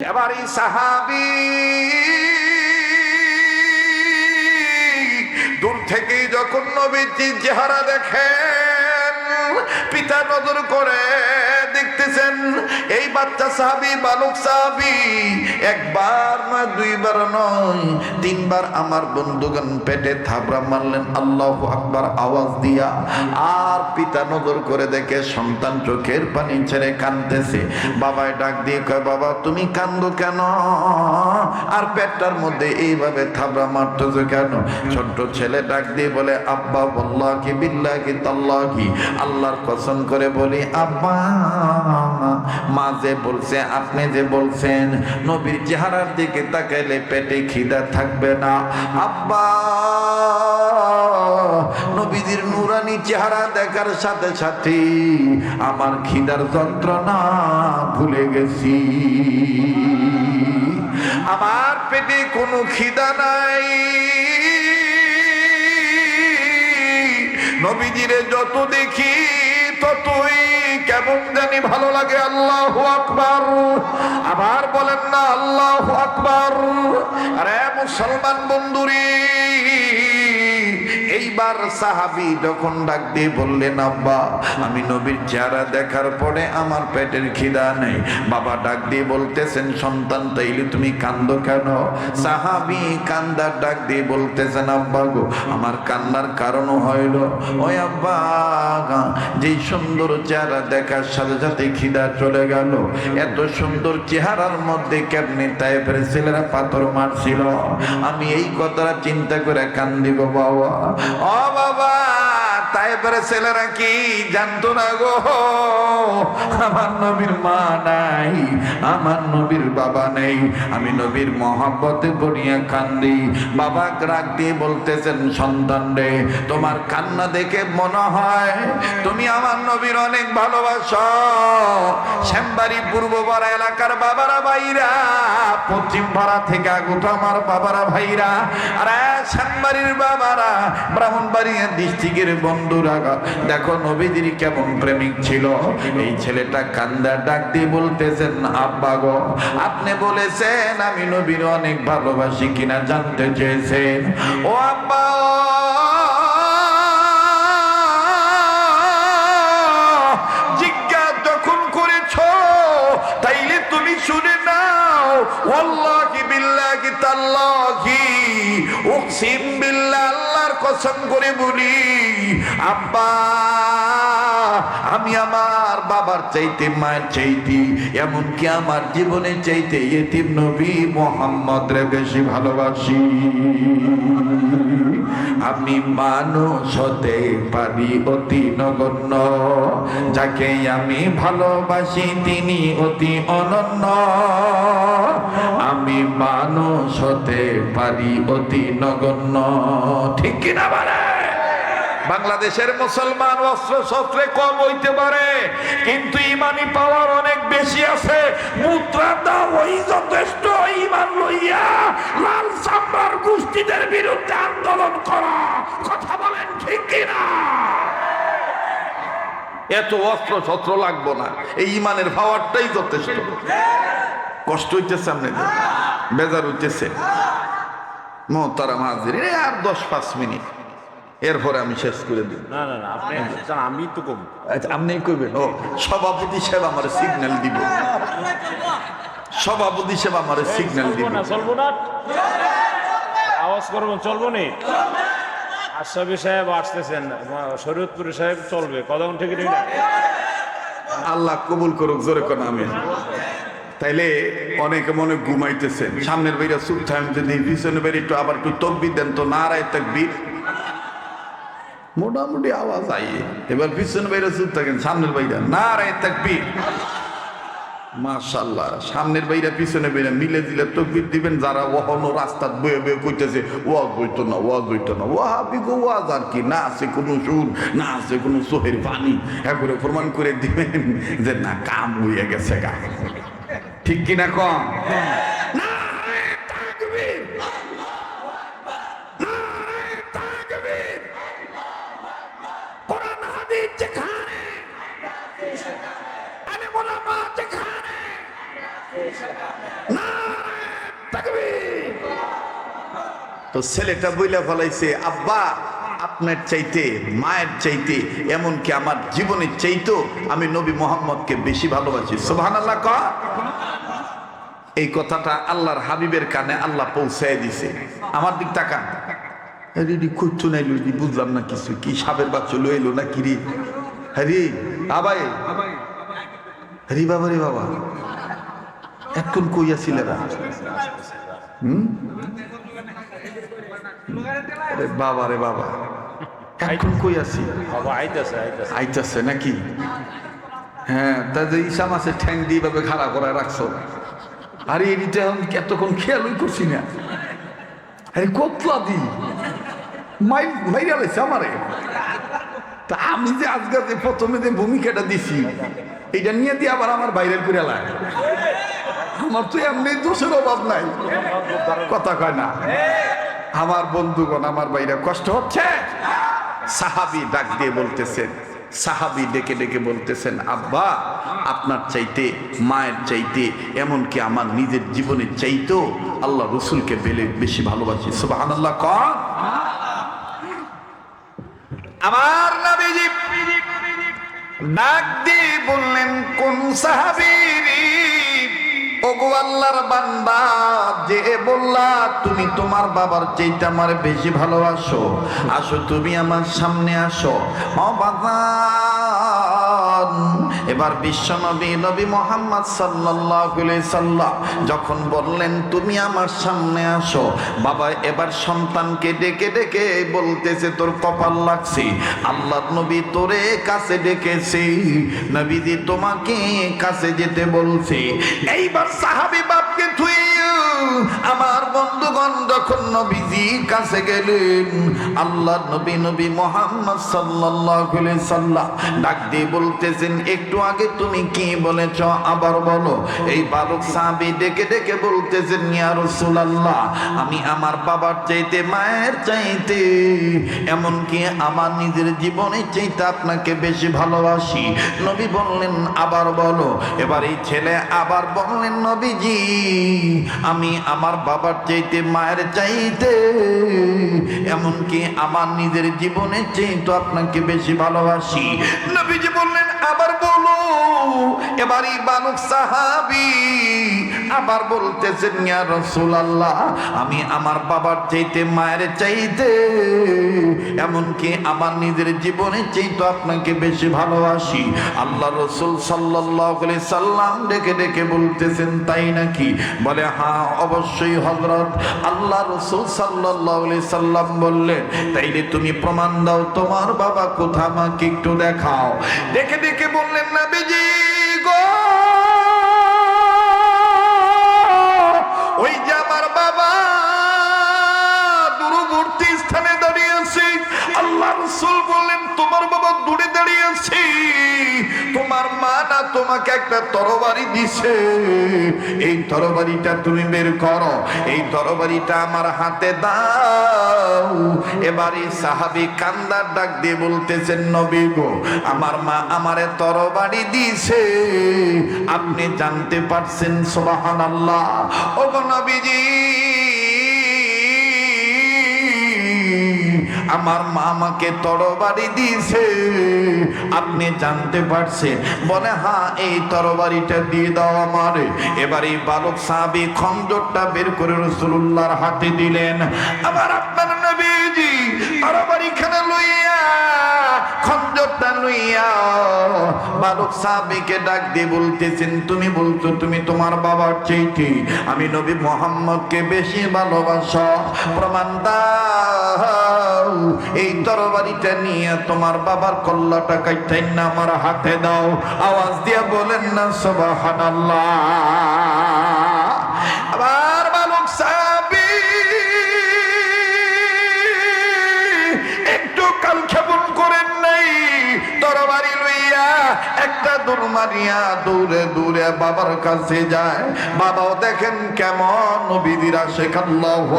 এবার এই সাহাবী দূর থেকে যখন নবীজির চেহারা দেখেন, পিতা নজর করে দেখতেছেন এই বাচ্চা সাহাবী, বালক সাহাবী একবার না দুইবার নয়, তিনবার আমার বন্ধুগণ পেটে থাবড়া মারলেন আল্লাহু আকবার আওয়াজ দিয়া। আর পিতা নজর করে দেখে সন্তান চোখের পানি ছেড়ে কাঁদতেছে। বাবায় ডাক দিয়ে কয়, বাবা তুমি কান্দো কেন? আর পেটটার মধ্যে এইভাবে থাবড়া মারতেছো কেন? ছোট্ট ছেলে ডাক দিয়ে বলে, আব্বা ওয়াল্লাহি বিল্লাহি তাল্লাহি, আল্লাহর কসম করে বলি আব্বা, মা যে বলছে, আপনি যে বলছেন নবীর চেহারার দিকে তাকাইলে পেটে খিদা থাকবে না। আব্বা, নবীজির নুরানি চেহারা দেখার সাথে সাথে আমার খিদার যন্ত্রণা ভুলে গেছি। আমার পেটে কোনো খিদা নাই। নবীজিরে যত দেখি ততই কেমন জানি ভালো লাগে। আল্লাহু আকবার। আবার বলেন না আল্লাহু আকবার। আরে মুসলমান বন্ধুরে, এইবার সাহাবী যখন ডাক দিয়ে বললেন, আব্বা আমি নবীর চেহারা দেখার পরে আমার পেটের খিদা নেই। বাবা ডাক দিয়ে বলতেছেন, সন্তান তাইলে তুমি কান্দো কেন? সাহাবী কান্দার ডাক দিয়ে বলতেছেন, আব্বা গো আমার কান্নার কারণ হইল, ওই আব্বা যেই সুন্দর চেহারা দেখার সাথে সাথে খিদা চলে গেল। এত সুন্দর চেহারার মধ্যে কেমনি তায়েফের ছেলেরা পাথর মারছিল, আমি এই কথাটা চিন্তা করে কান্দি গো বাবা। ও বাবা, তায়েফের ছেলেরা কি জানতো না গো আমার নবীর মা নাই, আমার নবীর বাবা নেই। আমি নবীর মহব্বতে পড়িয়া কান্দি। বাবা রাগ দিয়ে বলতেছেন, সন্তান রে তোমার কান্না দেখে মনে হয় তুমি আমার নবীর অনেক ভালোবাসো। শ্যামবাড়ি পূর্ব পাড়া এলাকার বাবারা ভাইরা, পশ্চিম পাড়া থেকে আগত আমার বাবারা ভাইরা, আর শ্যামবাড়ির বাবারা, ব্রাহ্মণবাড়িয়া ডিস্ট্রিক্টের বন্ধুরা, দেখো নবীজির কেমন প্রেমিক ছিল। এই ছেলেটা কান্দা ডাক দিয়ে বলতেছেন, আব্বা গো আপনি বলেছেন আমি নবীর অনেক ভালোবাসি কিনা জানতে চেয়েছেন। ও আব্বা, জিজ্ঞাসা যখন করেছো তাইলে তুমি শুনে নাও। ওয়াল্লাহি বিল্লাহি তাল্লাহি, উকসিম বিল্লাহ, আল্লাহর কসম করে বলি আব্বা আমি আমার বাবার চাইতে, মায়ের চাইতে, এমনকি আমার জীবনের চাইতে ইতিম নবী মুহাম্মদ রে বেশি ভালোবাসি। আমি মানুষ হতে পারি অতি নগণ্য, যাকে আমি ভালোবাসি তিনি অতি অনন্য। আমি মানুষ হতে পারি অতি নগণ্য। ঠিক কিনা বলে? বাংলাদেশের মুসলমান অস্ত্র শস্ত্রে কম হইতে পারে, কিন্তু ইমানি পাওয়ার অনেক বেশি আছে। মুদ্রা দাও ওই যথেষ্ট। ইমান লইয়া লাল চামড়ার গোষ্ঠীদের বিরুদ্ধে আন্দোলন করা। কথা বলেন ঠিক কিনা? এত অস্ত্র শস্ত্র লাগবো না, এই ইমানের পাওয়ারটাই যথেষ্ট। কষ্ট হইতেছে, সামনে বেজার হইতেছে। মোহতারাম হাজিরিন, আর 10-5 মিনিট, এরপরে আমি শেষ করে দিব। না না না, আপনি আমি তো কম। আচ্ছা আপনি কইবেন? ও সভাপতি সাহেব আমার সিগন্যাল দিব, সভাপতি সাহেব আমার সিগন্যাল দিব। চলবো না, আওয়াজ করবো, চলবো নি? আশরাফি সাহেব আসতেছেন, শরীয়তপুরি সাহেব চলবে, কদম থেকে নিন। আল্লাহ কবুল করুক, জোরে কোন আমিন। তাইলে অনেকে মনে ঘুমাইতেছেন, সামনের বাইরে চুপ থাকতে দিই, পিছনের বাইরে একটু আবার একটু তকবির দেন তো, নারায়ে তাকবীর। মোটামুটি আওয়াজ আইয়ে, এবার পিছনের বাইরে চুপ থাকেন, সামনের বাইরে নারায়ে তাকবীর। মাশাআল্লাহ, সামনের বাইরে পিছনের বাইরে মিলে দিলে তকবীর দিবেন। যারা ওহনো রাস্তা বয়ে বয়ে কইতেছে ওয়াজ হইতো না, ওয়াজ হইতো না, ওয়াহাবি গো ওয়াজ আর কি, না আছে কোনো সুর, না আছে কোনো চোখের পানি, একবারে প্রমাণ করে দিবেন যে না কাম হইয়া গেছে গা। ঠিক কিনা কম? নারায়ে তাকবীর, নারায়ে তাকবীর। কোরআন হাদিস যেখানে, আলেম ওলামা যেখানে, না তো ছেলেটা বইলা ফলাইছে, আব্বা আপনার চাইতে মায়ের চাইতে এমনকি আমার জীবনের চাইতেও আমি নবী মোহাম্মদকে বেশি ভালোবাসি। সুবহানাল্লাহ কয়। এই কথাটা আল্লাহর হাবিবের কানে আল্লাহ পৌঁছায় দিছে। আমার দিক তাকান, কুচ্ছু নাই লইলি, বুঝলাম না কিছু, কি সাপের বাচ্চা লইলো না কি রে? হ্যারি আবাই হরি বাবা রে বাবা, এখন কইয়াছিলেরা বাবা রে বাবা, এখন কই আছি? আইতাছে নাকি? হ্যাঁ, তাদের ঈশা মাসের ঠ্যাং দিয়ে ভাবে খাড়া করে রাখছো। আরে এটা এতক্ষণ খেয়ালই করছি না। আরে কতলা দি মাইরা লাইছে আমারে। তা আমি যে আজকে যে প্রথমে যে ভূমিকাটা দিছি এটা নিয়ে দিয়ে আবার আমার ভাইরাল করে লাগে। আমার তো এমনি দোষের অভাব নাই, কথা কয় না। আমার বন্ধুগণ, আমার ভাইরা কষ্ট হচ্ছে। সাহাবী ডাক দিয়ে বলতেছেন, সাহাবী ডেকে ডেকে বলতেছেন, আব্বা আপনার চাইতে মায়ের চাইতে এমনকি আমার নিজের জীবনের চাইতেও আল্লাহ রসুলকে বেশি ভালোবাসি। সুবহানাল্লাহ কন। আমার নবীজি ডাক দিয়ে বললেন, কোন সাহাবী ওগো আল্লাহর বান্দা, যে বললা তুমি তোমার বাবার চাইতে আমার বেশি ভালোবাসো, আসো তুমি আমার সামনে আসো। ও বাবা, এবার বিশ্বনবী নবী মুহাম্মদ সাল্লাল্লাহু আলাইহি সাল্লাম যখন বললেন তুমি আমার সামনে আসো, বাবা এবার সন্তানকে ডেকে ডেকে বলতেছে, তোর কপাল লাগছে, আল্লাহর নবী তোরে কাছে ডেকেছে, নবীজি তোমাকে কাছে যেতে বলছে। এইবার সাহাবী বাপকে থুই আমার বন্ধুগণ যখন নবীজি কাছে গেলেন, আল্লাহর নবী নবী মুহাম্মদ সাল্লাল্লাহু আলাইহি সাল্লাম ডাক দিয়ে বলতেছেন, একটু আগে তুমি কি বলেছ আবার বলো। এই বালক সাহাবী ডেকে ডেকে বলতেছেন, ইয়া রাসূলুল্লাহ, আমি আমার বাবার চাইতে মায়ের চাইতে এমনকি আমার নিজের জীবনের চাইতে আপনাকে বেশি ভালোবাসি। নবী বললেন, আবার বলো। এবার এই ছেলে আবার বললেন, নবীজি আমি আমার বাবার চাইতে মায়ের চাইতে এমনকি আমার নিজের জীবনের চাইতে আপনাকে বেশি ভালোবাসি। নবীজি বললেন, আবার বলো। এবার এই বালক সাহাবী আবার বলতেছেন, ইয়া রাসূলুল্লাহ, আমি আমার বাবার চাইতে মায়ের চাইতে এমনকি আমার নিজের জীবনের চাইতে আপনাকে বেশি ভালোবাসি। আল্লাহ রাসূল সাল্লাল্লাহু আলাইহি সাল্লাম ডেকে ডেকে বলতেছেন, তাই নাকি? বলে, হ্যাঁ অবশ্যই হযরত। আল্লাহ রাসূল সাল্লাল্লাহু আলাইহি সাল্লাম বললেন, তাইলে তুমি প্রমাণ দাও, তোমার বাবা কোথা, আমাকে একটু দেখাও। ডেকে ডেকে বললেন, নবীজি গো, ওই যে আমার বাবা দূরবর্তী স্থানে দাঁড়িয়ে আছে। আল্লাহ রাসূল বললেন, তোমার বাবা দূরে দাঁড়িয়ে আছে, তোমার মা না তোমাকে একটা তরবারি দিছে, এই তরবারিটা তুমি বের করো, এই তরবারিটা আমার হাতে দাও। এবারে সাহাবী কান্দার ডাক দিয়ে বলতেছেন, নবী গো, আমার মা আমারে তরবারি দিছে, আপনি জানতে পারছেন? সুবহানাল্লাহ। ওগো নবীজি, আমার মা আমাকে তরবারি দিয়েছে, আপনি জানতে পারছেন? বলে, হ্যাঁ, এই তরবারিটা দিয়ে দাও আমারে। এবার এই বালক সাহাবী খঞ্জরটা বের করে রাসূলুল্লাহর হাতে দিলেন। আবার আপনার নবীজি তরবারিখানা লইয়া, খঞ্জরটা লইয়া বালক সাহাবীকে ডাক দিয়ে বলতেছেন, তুমি বলছো তুমি তোমার বাবার চাইতে আমি নবী মুহাম্মদকে বেশি ভালোবাসো, প্রমাণ দাও। এই তরবারিটা নিয়ে তোমার বাবার কল্লাটা কাইটাই না আমার হাতে দাও। আওয়াজ দিয়ে বলেন না সুবহানাল্লাহ। আবার বালক সাহাবী একটু কালক্ষেপণ করেন নাই, তরবারি লইয়া একটা দৌড় মারিয়া দৌড়ে দৌড়ে বাবার কাছে যায়। বাবাও দেখেন কেমন নবীর আশিক। আল্লাহু